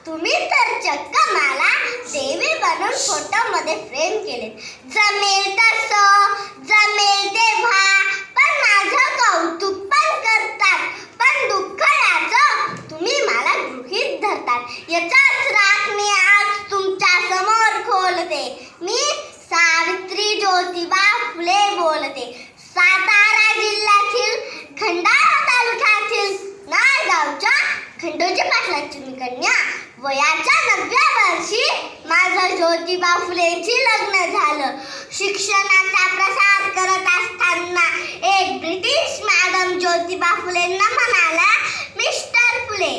तुम्ही तर चक्क मला देवी बनवून फोटोमध्ये फ्रेम केले. जमेल तसं, जमेल तेव्हा, पण माझं कौतुक पण करतात, पण दुःख याचं तुम्ही मला गृहीत धरतात. याचाच राग मी आज तुमच्या समोर खोलते. मी सावित्री ज्योतिबा फुले बोलते. सातारा जिल्ह्यातील खंडाळा तालुक्यातील नाळगावच्या खंडोजी पाटलांची मी कन्या. वयाच्या 9व्या वर्षी माझं ज्योतिबा फुलेंची लग्न झालं. शिक्षणाचा प्रसार करत असताना एक ब्रिटिश मॅडम ज्योतिबा फुलेंना म्हणाल्या, mister Phule,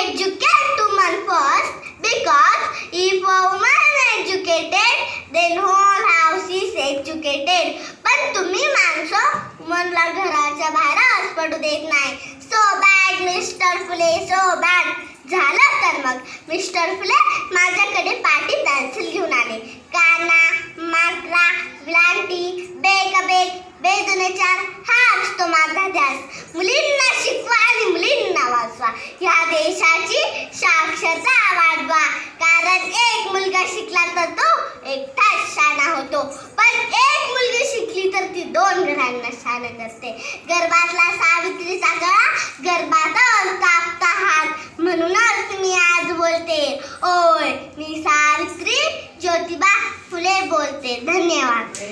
educate woman first, because if a woman educated then whole house is educated. पण तुम्ही माणसं वुमनला घराच्या बाहेरच पडू देत नाही. So bad mister Phule, so bad. झालं तर मग मिस्टर फुले माझ्याकडे पाटी पेन्सिल घेऊन आले. काना, मात्रा, विलांटी, बेकबेक, बेदुनेचार हा असतो माझा ध्यास. मुलींना शिकवा आणि मुलींना वाचवा. ह्या देशाची साक्षरता वाढवा. कारण एक मुलगा शिकला तर तो एकटाच शहाणा होतो, पण एक मुलगी शिकली तर ती 2 घरांना शहाणं करते. गर्भातला सावित्रीचा गळा गर्भातच कापता हात. म्हणूनच मी आज बोलते, ओय मी सावित्री ज्योतिबा फुले बोलते. धन्यवाद.